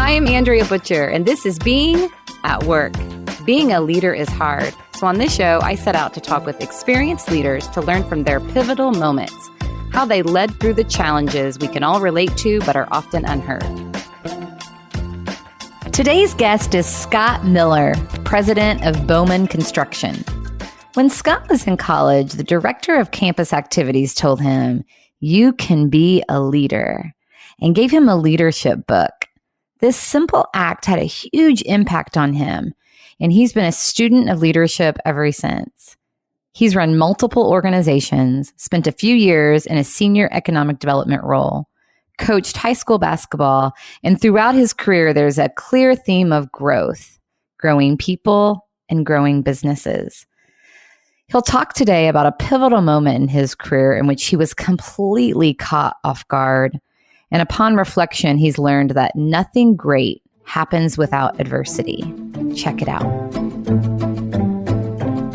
I am Andrea Butcher, and this is Being at Work. Being a leader is hard. So on this show, I set out to talk with experienced leaders to learn from their pivotal moments, how they led through the challenges we can all relate to but are often unheard. Today's guest is Scott Miller, President of Bowman Construction. When Scott was in college, the director of campus activities told him, "You can be a leader," and gave him a leadership book. This simple act had a huge impact on him, and he's been a student of leadership ever since. He's run multiple organizations, spent a few years in a senior economic development role, coached high school basketball, and throughout his career, there's a clear theme of growth, growing people and growing businesses. He'll talk today about a pivotal moment in his career in which he was completely caught off guard. And upon reflection, he's learned that nothing great happens without adversity. Check it out.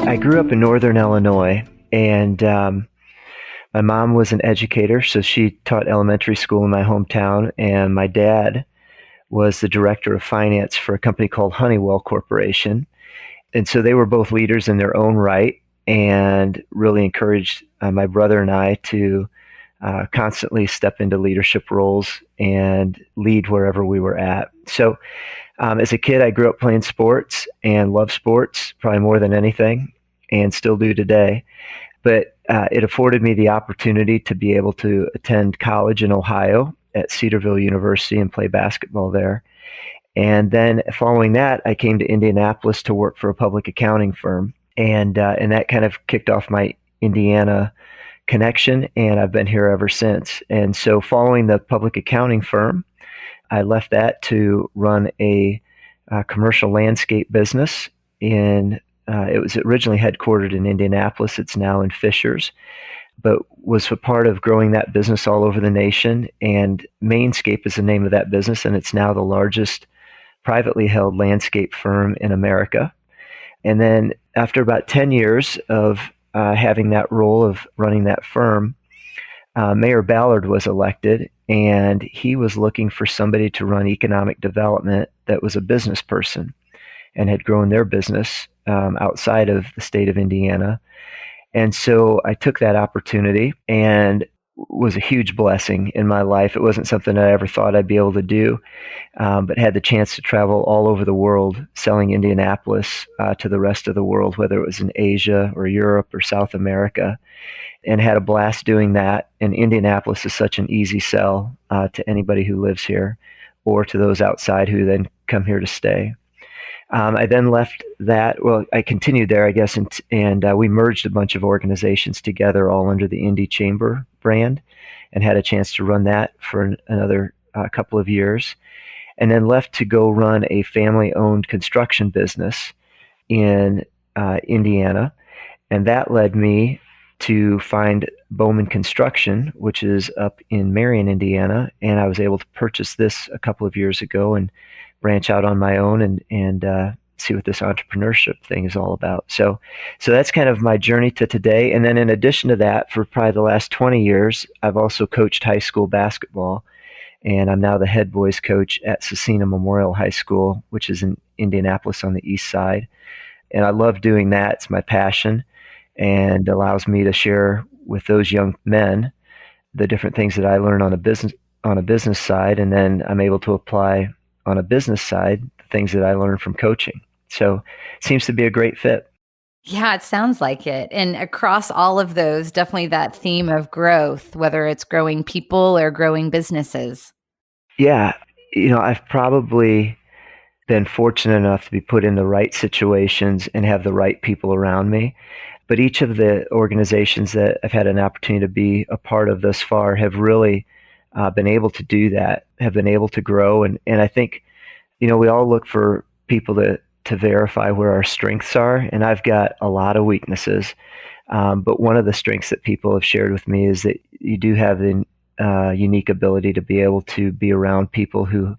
I grew up in Northern Illinois, and my mom was an educator, so she taught elementary school in my hometown, and my dad was the director of finance for a company called Honeywell Corporation. And so they were both leaders in their own right and really encouraged my brother and I to constantly step into leadership roles and lead wherever we were at. So as a kid, I grew up playing sports and loved sports probably more than anything, and still do today. But it afforded me the opportunity to be able to attend college in Ohio at Cedarville University and play basketball there. And then following that, I came to Indianapolis to work for a public accounting firm. And that kind of kicked off my Indiana connection, and I've been here ever since. And so following the public accounting firm, I left that to run a commercial landscape business it was originally headquartered in Indianapolis. It's now in Fishers, but was a part of growing that business all over the nation. And Mainscape is the name of that business, and it's now the largest privately held landscape firm in America. And then after about 10 years of having that role of running that firm, Mayor Ballard was elected, and he was looking for somebody to run economic development that was a business person and had grown their business outside of the state of Indiana. And so I took that opportunity, and was a huge blessing in my life. It wasn't something I ever thought I'd be able to do, but had the chance to travel all over the world selling Indianapolis to the rest of the world, whether it was in Asia or Europe or South America, and had a blast doing that. And Indianapolis is such an easy sell to anybody who lives here or to those outside who then come here to stay. I then left that. Well, I continued there, I guess, and we merged a bunch of organizations together, all under the Indy Chamber brand, and had a chance to run that for another couple of years, and then left to go run a family-owned construction business in Indiana, and that led me to find Bowman Construction, which is up in Marion, Indiana, and I was able to purchase this a couple of years ago and branch out on my own and see what this entrepreneurship thing is all about. So that's kind of my journey to today. And then in addition to that, for probably the last 20 years, I've also coached high school basketball, and I'm now the head boys coach at Cecina Memorial High School, which is in Indianapolis on the east side. And I love doing that. It's my passion, and allows me to share with those young men the different things that I learn on a business side, and then I'm able to apply on a business side the things that I learned from coaching. So it seems to be a great fit. Yeah, it sounds like it. And across all of those, definitely that theme of growth, whether it's growing people or growing businesses. Yeah. I've probably been fortunate enough to be put in the right situations and have the right people around me. But each of the organizations that I've had an opportunity to be a part of thus far have really been able to do that, have been able to grow. And I think, we all look for people to verify where our strengths are. And I've got a lot of weaknesses. But one of the strengths that people have shared with me is that you do have the unique ability to be able to be around people who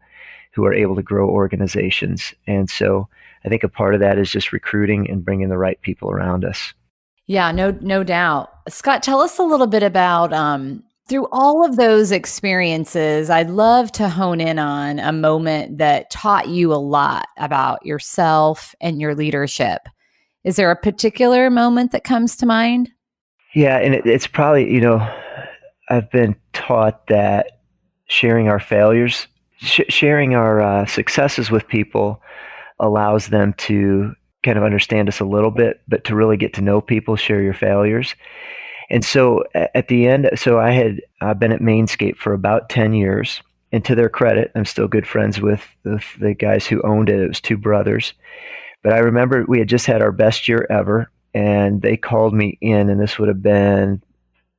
are able to grow organizations. And so I think a part of that is just recruiting and bringing the right people around us. Yeah, no doubt. Scott, tell us a little bit about Through all of those experiences, I'd love to hone in on a moment that taught you a lot about yourself and your leadership. Is there a particular moment that comes to mind? Yeah, and it's probably, I've been taught that sharing our failures, sharing our successes with people allows them to kind of understand us a little bit, but to really get to know people, share your failures. And so at the end, so I had been at Mainscape for about 10 years. And to their credit, I'm still good friends with the guys who owned it. It was two brothers. But I remember we had just had our best year ever. And they called me in, and this would have been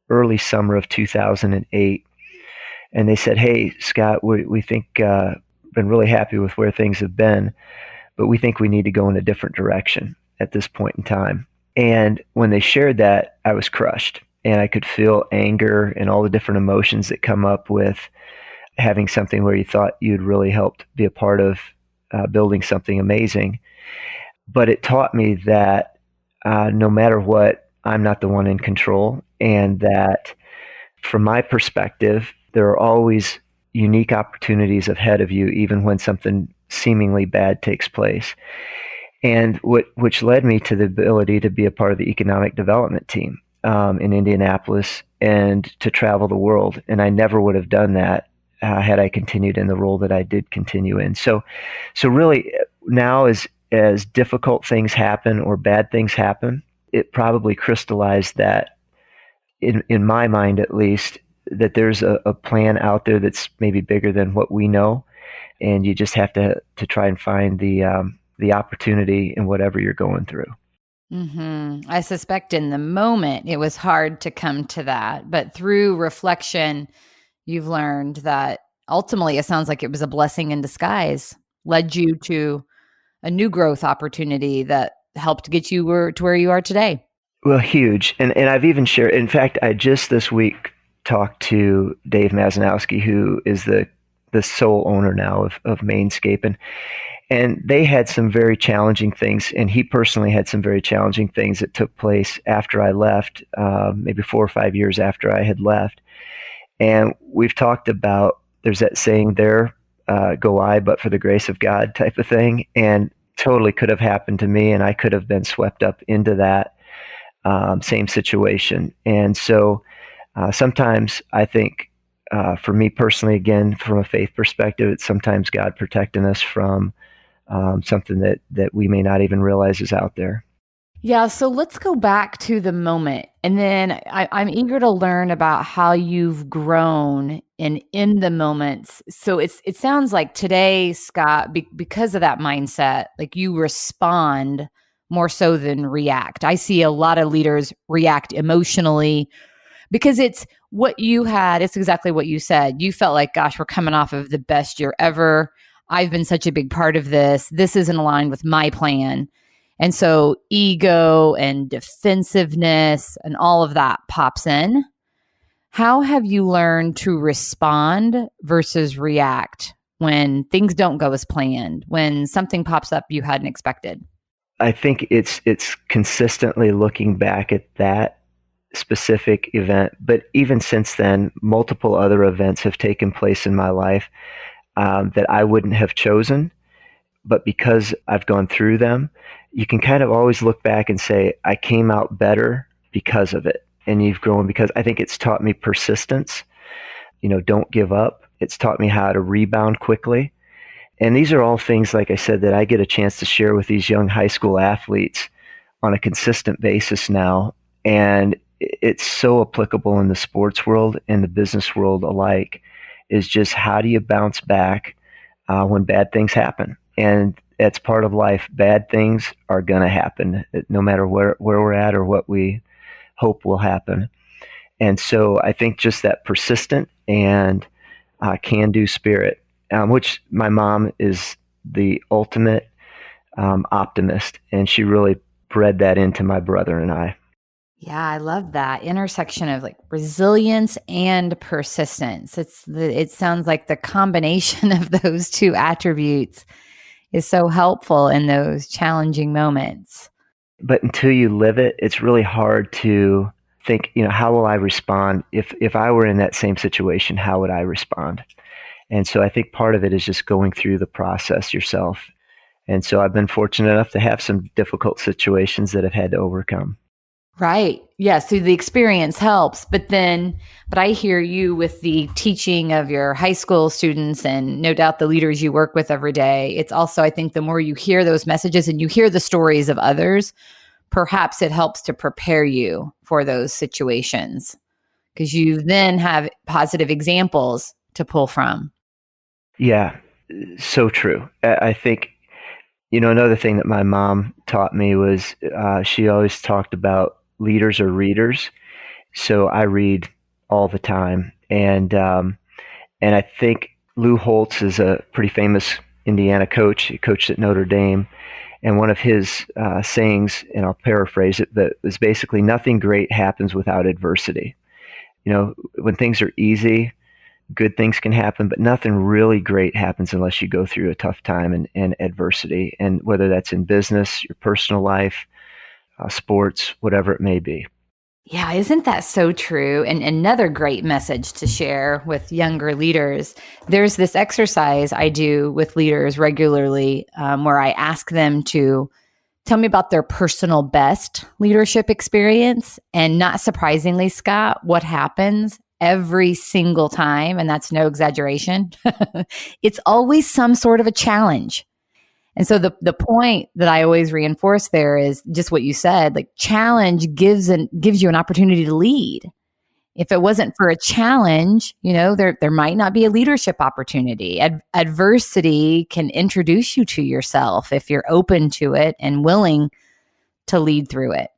early summer of 2008. And they said, "Hey, Scott, we think been really happy with where things have been, but we think we need to go in a different direction at this point in time." And when they shared that, I was crushed. And I could feel anger and all the different emotions that come up with having something where you thought you'd really helped be a part of building something amazing. But it taught me that no matter what, I'm not the one in control. And that from my perspective, there are always unique opportunities ahead of you, even when something seemingly bad takes place. And which led me to the ability to be a part of the economic development team in Indianapolis and to travel the world. And I never would have done that had I continued in the role that I did continue in. So really now as difficult things happen or bad things happen, it probably crystallized that in my mind at least, that there's a plan out there that's maybe bigger than what we know, and you just have to try and find the opportunity in whatever you're going through. I suspect in the moment it was hard to come to that, but through reflection, you've learned that ultimately it sounds like it was a blessing in disguise, led you to a new growth opportunity that helped get you to where you are today. Well, huge, and I've even shared. In fact, I just this week talked to Dave Mazanowski, who is the sole owner now of Mainscape, and they had some very challenging things, and he personally had some very challenging things that took place after I left, maybe 4 or 5 years after I had left. And we've talked about, there's that saying there, go I, but for the grace of God type of thing. And totally could have happened to me, and I could have been swept up into that same situation. And so sometimes I think, for me personally, again, from a faith perspective, it's sometimes God protecting us from something that we may not even realize is out there. Yeah, so let's go back to the moment. And then I'm eager to learn about how you've grown in the moments. So it sounds like today, Scott, because of that mindset, like you respond more so than react. I see a lot of leaders react emotionally because it's what you had. It's exactly what you said. You felt like, gosh, we're coming off of the best year ever. I've been such a big part of this. This isn't aligned with my plan. And so ego and defensiveness and all of that pops in. How have you learned to respond versus react when things don't go as planned, when something pops up you hadn't expected? I think it's consistently looking back at that specific event, but even since then, multiple other events have taken place in my life that I wouldn't have chosen, but because I've gone through them, you can kind of always look back and say, I came out better because of it. And you've grown because I think it's taught me persistence. Don't give up. It's taught me how to rebound quickly. And these are all things, like I said, that I get a chance to share with these young high school athletes on a consistent basis now. And it's so applicable in the sports world and the business world alike, is just how do you bounce back when bad things happen? And that's part of life. Bad things are going to happen, no matter where we're at or what we hope will happen. And so I think just that persistent and can-do spirit, which my mom is the ultimate optimist, and she really bred that into my brother and I. Yeah, I love that intersection of like resilience and persistence. It sounds like the combination of those two attributes is so helpful in those challenging moments. But until you live it, it's really hard to think, how will I respond if I were in that same situation? How would I respond? And so I think part of it is just going through the process yourself. And so I've been fortunate enough to have some difficult situations that I've had to overcome. Right. Yeah. So the experience helps, but I hear you with the teaching of your high school students and no doubt the leaders you work with every day. It's also, I think, the more you hear those messages and you hear the stories of others, perhaps it helps to prepare you for those situations because you then have positive examples to pull from. Yeah, so true. I think, another thing that my mom taught me was she always talked about leaders are readers. So I read all the time. And I think Lou Holtz is a pretty famous Indiana coach. He coached at Notre Dame. And one of his sayings, and I'll paraphrase it, but was basically nothing great happens without adversity. When things are easy, good things can happen, but nothing really great happens unless you go through a tough time and adversity. And whether that's in business, your personal life, sports, whatever it may be. Yeah, isn't that so true? And another great message to share with younger leaders. There's this exercise I do with leaders regularly where I ask them to tell me about their personal best leadership experience. And not surprisingly, Scott, what happens every single time, and that's no exaggeration, it's always some sort of a challenge. And so the point that I always reinforce there is just what you said, like challenge gives you an opportunity to lead. If it wasn't for a challenge, there might not be a leadership opportunity. Adversity can introduce you to yourself if you're open to it and willing to lead through it.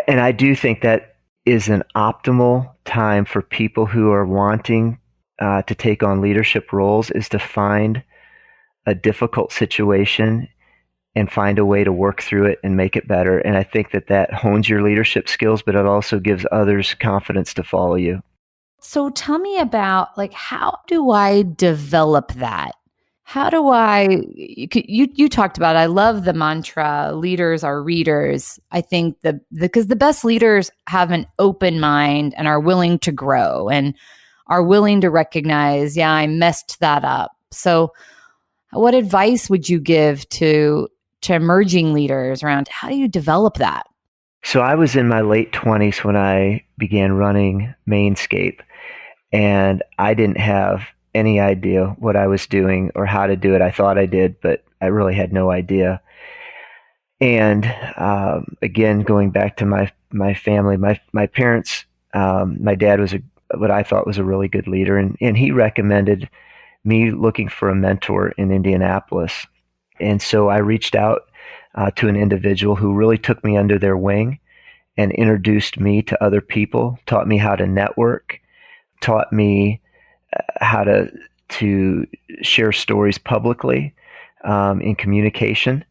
And I do think that is an optimal time for people who are wanting to take on leadership roles, is to find a difficult situation and find a way to work through it and make it better. And I think that hones your leadership skills, but it also gives others confidence to follow you. So tell me about, like, how do I develop that? How do you talked about, I love the mantra, leaders are readers. I think because the best leaders have an open mind and are willing to grow and are willing to recognize, yeah, I messed that up. So what advice would you give to emerging leaders around how do you develop that? So I was in my late 20s when I began running Mainscape, and I didn't have any idea what I was doing or how to do it. I thought I did, but I really had no idea. And again, going back to my family, my parents, my dad was what I thought was a really good leader, and he recommended me looking for a mentor in Indianapolis. And so I reached out to an individual who really took me under their wing and introduced me to other people, taught me how to network, taught me how to share stories publicly in communication,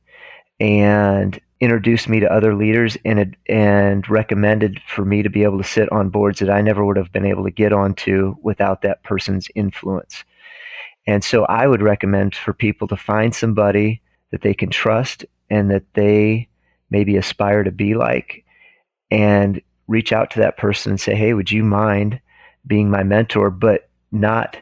and introduced me to other leaders and recommended for me to be able to sit on boards that I never would have been able to get onto without that person's influence. And so I would recommend for people to find somebody that they can trust and that they maybe aspire to be like, and reach out to that person and say, hey, would you mind being my mentor? But not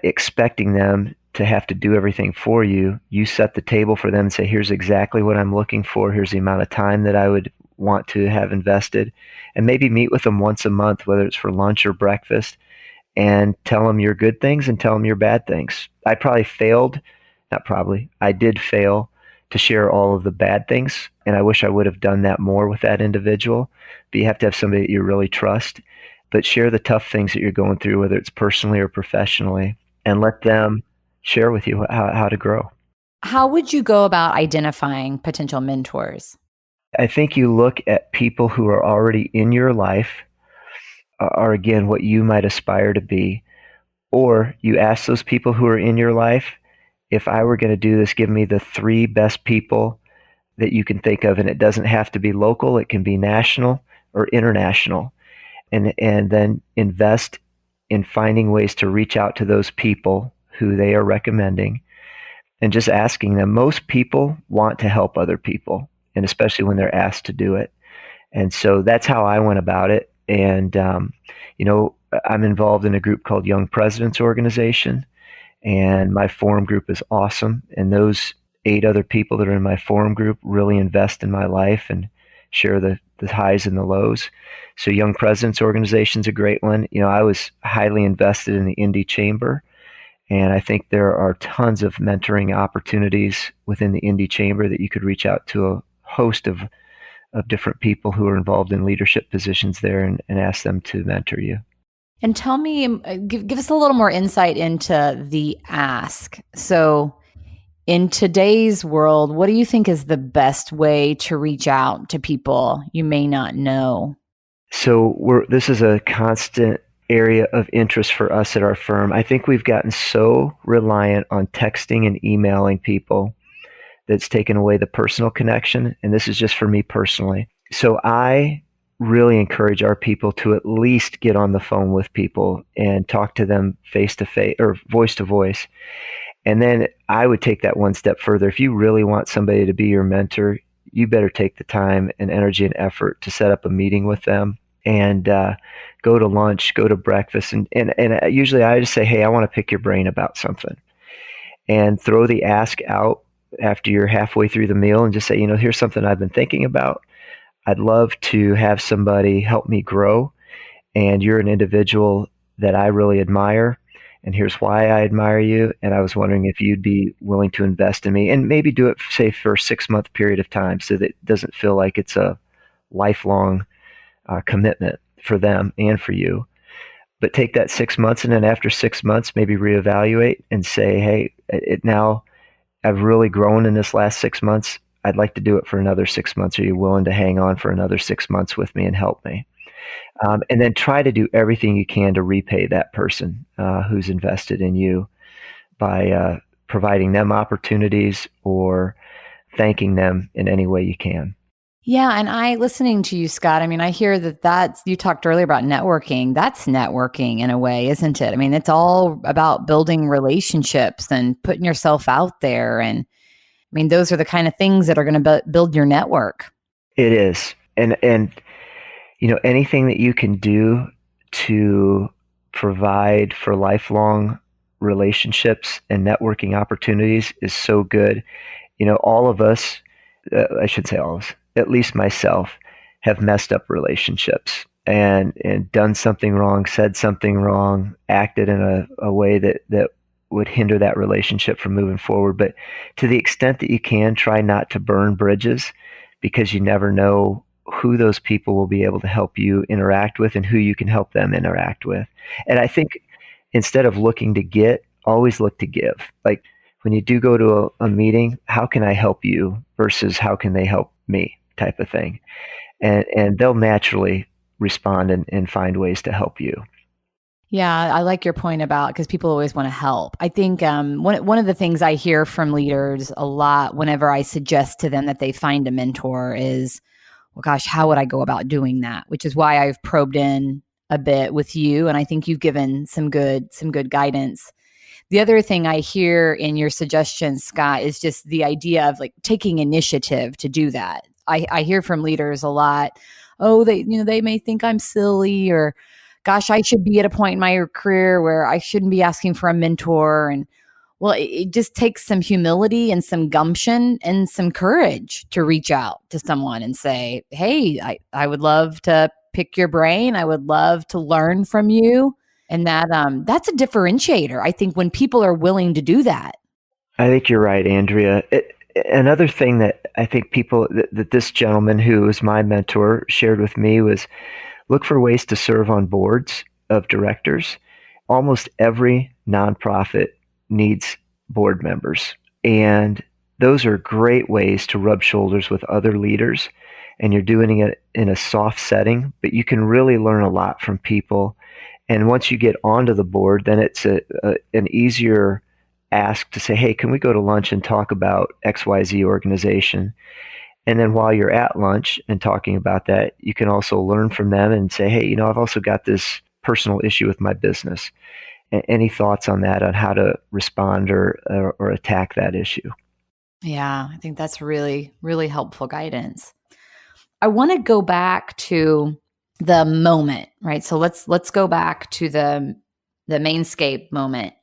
expecting them to have to do everything for you. You set the table for them and say, here's exactly what I'm looking for. Here's the amount of time that I would want to have invested. And maybe meet with them once a month, whether it's for lunch or breakfast, and tell them your good things and tell them your bad things. I did fail to share all of the bad things, and I wish I would have done that more with that individual. But you have to have somebody that you really trust. But share the tough things that you're going through, whether it's personally or professionally, and let them share with you how to grow. How would you go about identifying potential mentors? I think you look at people who are already in your life, are again what you might aspire to be, or you ask those people who are in your life, if I were going to do this, give me the 3 best people that you can think of. And it doesn't have to be local, it can be national or international. And then invest in finding ways to reach out to those people who they are recommending and just asking them. Most people want to help other people, and especially when they're asked to do it. And so that's how I went about it. And, you know, I'm involved in a group called Young Presidents Organization, and my forum group is awesome. And those 8 other people that are in my forum group really invest in my life and share the highs and the lows. So Young Presidents Organization is a great one. You know, I was highly invested in the Indie Chamber, and I think there are tons of mentoring opportunities within the Indie Chamber that you could reach out to a host of different people who are involved in leadership positions there and ask them to mentor you. And tell me, give us a little more insight into the ask. So, in today's world, what do you think is the best way to reach out to people you may not know? So this is a constant area of interest for us at our firm. I think we've gotten so reliant on texting and emailing people that's taken away the personal connection. And this is just for me personally. So I really encourage our people to at least get on the phone with people and talk to them face to face or voice to voice. And then I would take that one step further. If you really want somebody to be your mentor, you better take the time and energy and effort to set up a meeting with them and go to lunch, go to breakfast. And usually I just say, hey, I want to pick your brain about something, and throw the ask out after you're halfway through the meal and just say, you know, here's something I've been thinking about. I'd love to have somebody help me grow. And you're an individual that I really admire. And here's why I admire you. And I was wondering if you'd be willing to invest in me and maybe do it, say, for a 6 month period of time so that it doesn't feel like it's a lifelong commitment for them and for you. But take that 6 months, and then after 6 months, maybe reevaluate and say, hey, now I've really grown in this last 6 months. I'd like to do it for another 6 months. Are you willing to hang on for another 6 months with me and help me? And then try to do everything you can to repay that person who's invested in you by providing them opportunities or thanking them in any way you can. Yeah, and listening to you, Scott, I mean, I hear that's, you talked earlier about networking. That's networking in a way, isn't it? I mean, it's all about building relationships and putting yourself out there. And I mean, those are the kind of things that are going to build your network. It is. And you know, anything that you can do to provide for lifelong relationships and networking opportunities is so good. You know, all of us, I should say all of us, at least myself, have messed up relationships and done something wrong, said something wrong, acted in a way that would hinder that relationship from moving forward. But to the extent that you can, try not to burn bridges, because you never know who those people will be able to help you interact with and who you can help them interact with. And I think instead of looking to get, always look to give. Like when you do go to a meeting, how can I help you versus how can they help me type of thing. And they'll naturally respond and find ways to help you. Yeah, I like your point about, because people always want to help. I think one of the things I hear from leaders a lot whenever I suggest to them that they find a mentor is, well, gosh, how would I go about doing that? Which is why I've probed in a bit with you, and I think you've given some good guidance. The other thing I hear in your suggestions, Scott, is just the idea of like taking initiative to do that. I hear from leaders a lot, oh, they may think I'm silly, or gosh, I should be at a point in my career where I shouldn't be asking for a mentor. And well, it just takes some humility and some gumption and some courage to reach out to someone and say, hey, I would love to pick your brain. I would love to learn from you. And that's a differentiator, I think, when people are willing to do that. I think you're right, Andrea. Another thing that I think people, that this gentleman who was my mentor shared with me was look for ways to serve on boards of directors. Almost every nonprofit needs board members. And those are great ways to rub shoulders with other leaders. And you're doing it in a soft setting, but you can really learn a lot from people. And once you get onto the board, then it's an easier ask to say, hey, can we go to lunch and talk about XYZ organization? And then while you're at lunch and talking about that, you can also learn from them and say, hey, you know, I've also got this personal issue with my business. Any thoughts on that, on how to respond or attack that issue? Yeah, I think that's really, really helpful guidance. I want to go back to the moment, right? So let's go back to the mainscape moment.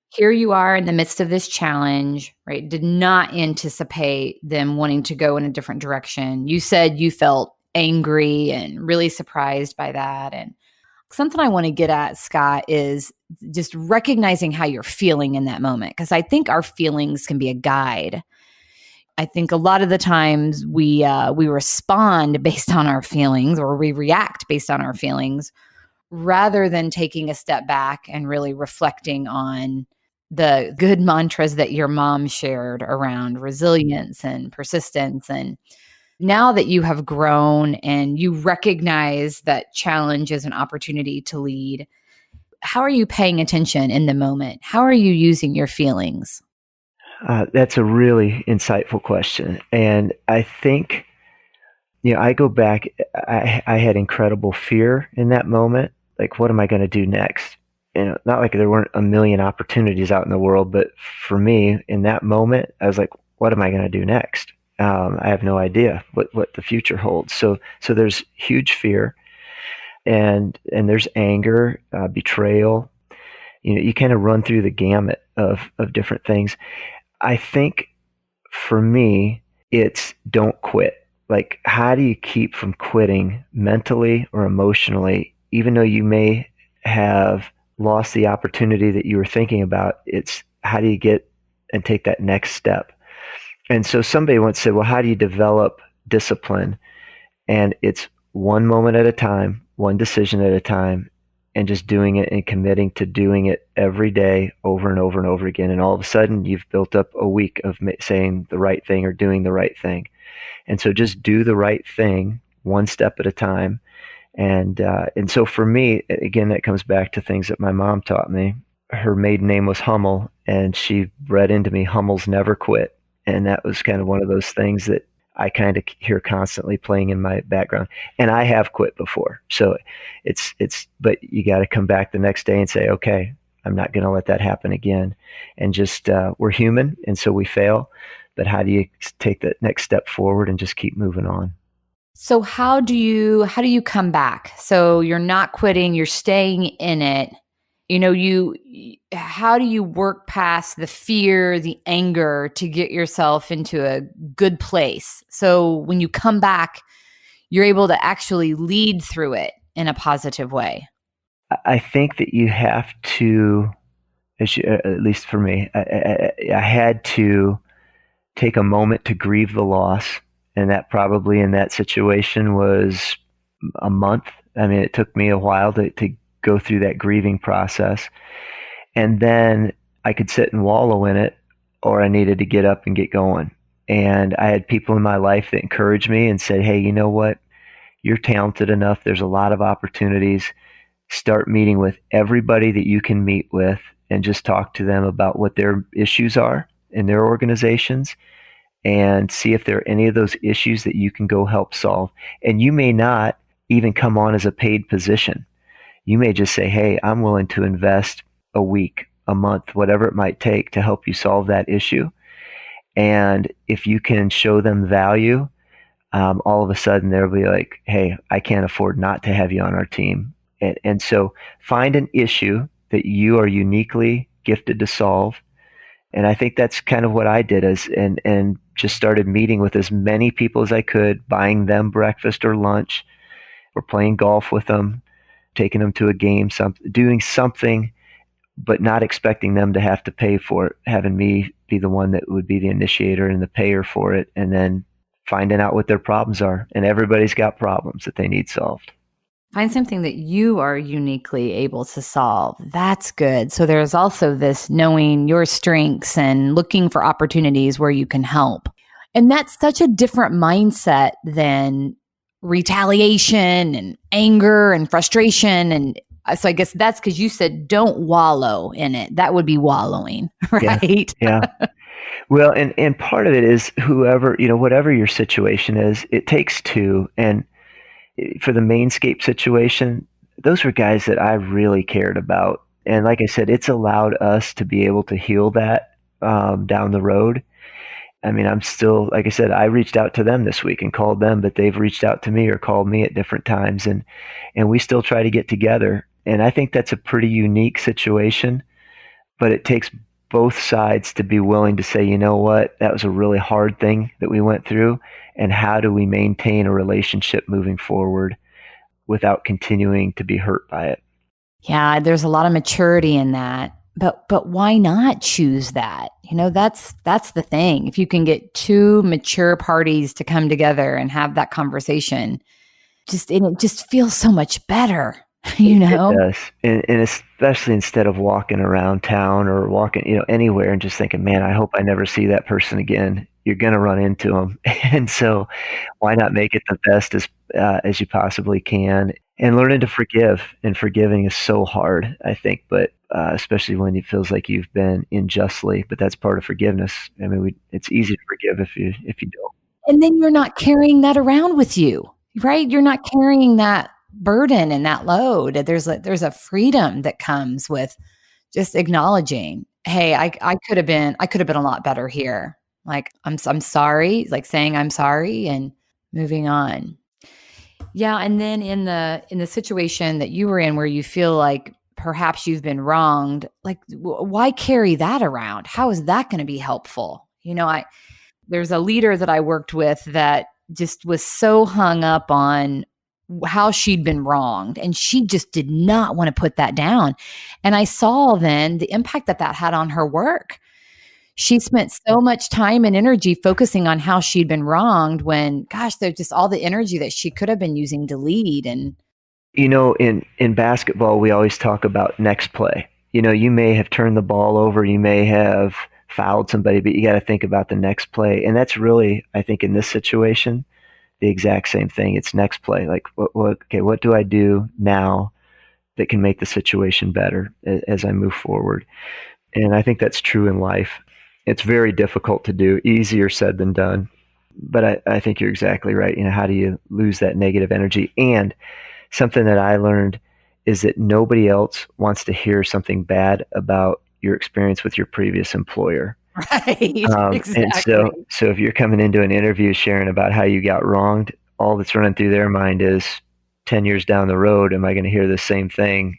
Here you are in the midst of this challenge, right? Did not anticipate them wanting to go in a different direction. You said you felt angry and really surprised by that. And something I want to get at, Scott, is just recognizing how you're feeling in that moment. Because I think our feelings can be a guide. I think a lot of the times we respond based on our feelings, or we react based on our feelings, rather than taking a step back and really reflecting on the good mantras that your mom shared around resilience and persistence. And now that you have grown and you recognize that challenge is an opportunity to lead, how are you paying attention in the moment? How are you using your feelings? That's a really insightful question. And I think, I go back, I had incredible fear in that moment. Like, what am I going to do next? Not like there weren't a million opportunities out in the world, but for me, in that moment, I was like, what am I going to do next? I have no idea what the future holds. So there's huge fear, and there's anger, betrayal. You kind of run through the gamut of different things. I think for me, it's don't quit. Like, how do you keep from quitting mentally or emotionally, even though you may have lost the opportunity that you were thinking about? It's how do you get and take that next step? And so somebody once said, well, how do you develop discipline? And it's one moment at a time, one decision at a time, and just doing it and committing to doing it every day over and over and over again. And all of a sudden, you've built up a week of saying the right thing or doing the right thing. And so just do the right thing one step at a time. And so for me, again, that comes back to things that my mom taught me. Her maiden name was Hummel, and she read into me, Hummels never quit. And that was kind of one of those things that I kind of hear constantly playing in my background. And I have quit before. So but you got to come back the next day and say, okay, I'm not going to let that happen again. And just, we're human. And so we fail. But how do you take that next step forward and just keep moving on? So how do you come back? So you're not quitting, you're staying in it. You how do you work past the fear, the anger to get yourself into a good place? So when you come back, you're able to actually lead through it in a positive way. I think that you have to, at least for me, I had to take a moment to grieve the loss. And that probably in that situation was a month. I mean, it took me a while to go through that grieving process. And then I could sit and wallow in it, or I needed to get up and get going. And I had people in my life that encouraged me and said, hey, you know what? You're talented enough. There's a lot of opportunities. Start meeting with everybody that you can meet with and just talk to them about what their issues are in their organizations, and see if there are any of those issues that you can go help solve. And you may not even come on as a paid position. You may just say, hey, I'm willing to invest a week, a month, whatever it might take to help you solve that issue. And if you can show them value, all of a sudden they'll be like, hey, I can't afford not to have you on our team. And so find an issue that you are uniquely gifted to solve. And I think that's kind of what I did, and just started meeting with as many people as I could, buying them breakfast or lunch, or playing golf with them, taking them to a game, doing something, but not expecting them to have to pay for it, having me be the one that would be the initiator and the payer for it, and then finding out what their problems are. And everybody's got problems that they need solved. Find something that you are uniquely able to solve. That's good. So there's also this knowing your strengths and looking for opportunities where you can help. And that's such a different mindset than retaliation and anger and frustration. And so I guess that's because you said don't wallow in it. That would be wallowing, Yeah. right? Yeah. Well, and part of it is whoever, whatever your situation is, it takes two. And for the Mainscape situation, those were guys that I really cared about. And like I said, it's allowed us to be able to heal that down the road. I mean, I'm still, like I said, I reached out to them this week and called them, but they've reached out to me or called me at different times, and we still try to get together. And I think that's a pretty unique situation, but it takes both sides to be willing to say, you know what, that was a really hard thing that we went through, and how do we maintain a relationship moving forward without continuing to be hurt by it? Yeah, there's a lot of maturity in that. But why not choose that? That's the thing. If you can get two mature parties to come together and have that conversation, it just feels so much better, you It know? does, and especially instead of walking around town or walking, anywhere and just thinking, "Man, I hope I never see that person again." You're gonna run into them, and so why not make it the best as you possibly can, and learning to forgive. And forgiving is so hard, I think, but especially when it feels like you've been unjustly. But that's part of forgiveness. I mean, it's easy to forgive if you don't. And then you're not carrying that around with you, right? You're not carrying that burden and that load. There's a freedom that comes with just acknowledging, hey, I could have been a lot better here. Like I'm sorry, like saying I'm sorry and moving on. Yeah, and then in the situation that you were in where you feel like perhaps you've been wronged, like why carry that around? How is that going to be helpful? I there's a leader that I worked with that just was so hung up on how she'd been wronged, and she just did not want to put that down. And I saw then the impact that had on her work. She spent so much time and energy focusing on how she'd been wronged when, gosh, there's just all the energy that she could have been using to lead. And In basketball, we always talk about next play. You may have turned the ball over, you may have fouled somebody, but you got to think about the next play. And that's really, I think, in this situation, the exact same thing. It's next play. Like, what do I do now that can make the situation better as I move forward? And I think that's true in life. It's very difficult to do, easier said than done. But I think you're exactly right. How do you lose that negative energy? And something that I learned is that nobody else wants to hear something bad about your experience with your previous employer. right, And exactly. so if you're coming into an interview sharing about how you got wronged, all that's running through their mind is 10 years down the road, am I going to hear the same thing,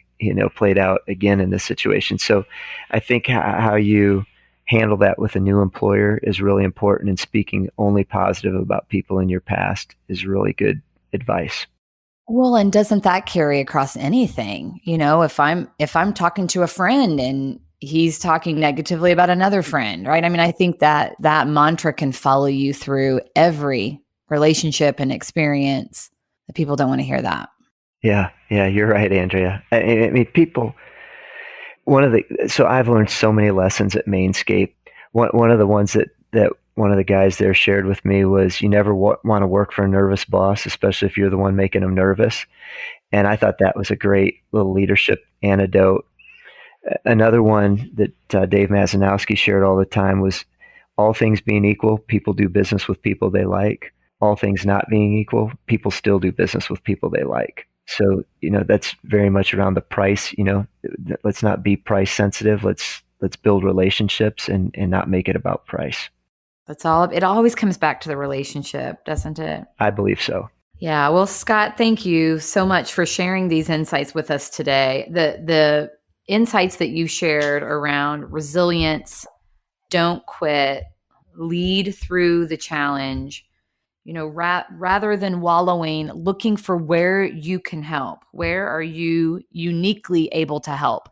played out again in this situation? So I think how you handle that with a new employer is really important, and speaking only positive about people in your past is really good advice. Well, and doesn't that carry across anything? If I'm talking to a friend and he's talking negatively about another friend, right? I mean, I think that mantra can follow you through every relationship and experience. That people don't want to hear that. Yeah, you're right, Andrea. I mean, people. So I've learned so many lessons at Mainscape. One of the ones that one of the guys there shared with me was, you never want to work for a nervous boss, especially if you're the one making them nervous. And I thought that was a great little leadership antidote. Another one that Dave Mazanowski shared all the time was, all things being equal, people do business with people they like. All things not being equal, people still do business with people they like. So, that's very much around the price. Let's not be price sensitive. Let's build relationships and not make it about price. That's all. It always comes back to the relationship, doesn't it? I believe so. Yeah. Well, Scott, thank you so much for sharing these insights with us today. The insights that you shared around resilience, don't quit, lead through the challenge, rather than wallowing, looking for where you can help. Where are you uniquely able to help?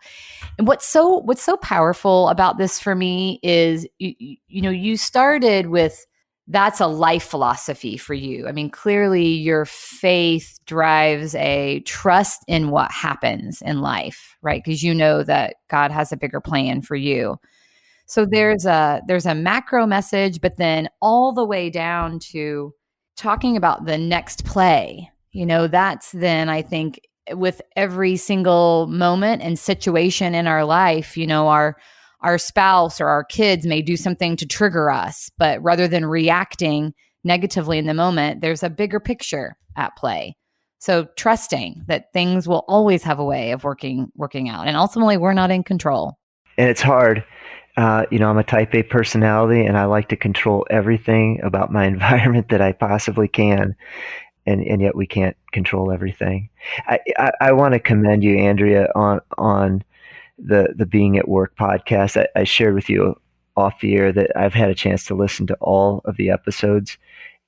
And what's so powerful about this for me is you started with, that's a life philosophy for you. I mean, clearly your faith drives a trust in what happens in life, right? Because you know that God has a bigger plan for you. So there's a macro message, but then all the way down to talking about the next play. That's then, I think, with every single moment and situation in our life, our spouse or our kids may do something to trigger us, but rather than reacting negatively in the moment, there's a bigger picture at play. So trusting that things will always have a way of working out, and ultimately we're not in control. And it's hard. I'm a type A personality, and I like to control everything about my environment that I possibly can. And yet we can't control everything. I want to commend you, Andrea, on the Being at Work podcast. I shared with you off the air that I've had a chance to listen to all of the episodes,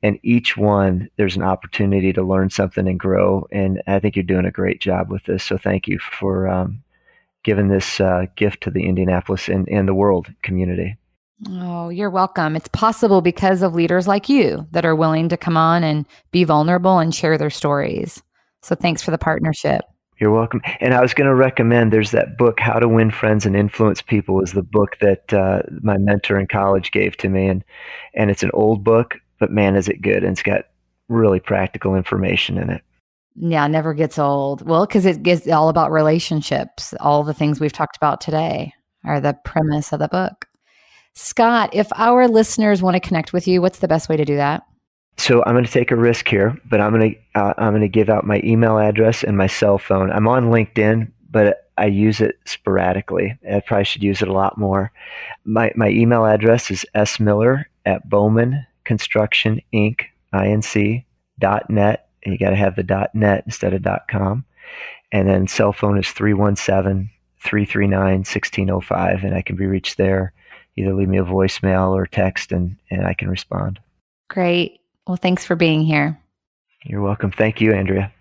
and each one there's an opportunity to learn something and grow. And I think you're doing a great job with this. So thank you for giving this gift to the Indianapolis and the world community. Oh, you're welcome. It's possible because of leaders like you that are willing to come on and be vulnerable and share their stories. So thanks for the partnership. You're welcome. And I was going to recommend, there's that book, How to Win Friends and Influence People, is the book that my mentor in college gave to me. And it's an old book, but man, is it good. And it's got really practical information in it. Yeah, never gets old. Well, because it's all about relationships. All the things we've talked about today are the premise of the book. Scott, if our listeners want to connect with you, what's the best way to do that? So I'm going to take a risk here, but I'm going to give out my email address and my cell phone. I'm on LinkedIn, but I use it sporadically. I probably should use it a lot more. My email address is smiller@Bowman Construction Inc. .net. And you got to have the .net instead of .com. And then cell phone is 317-339-1605, and I can be reached there. Either leave me a voicemail or text, and I can respond. Great. Well, thanks for being here. You're welcome. Thank you, Andrea.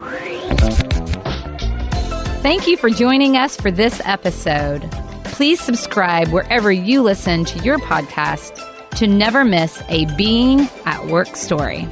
Thank you for joining us for this episode. Please subscribe wherever you listen to your podcast to never miss a Being at Work story.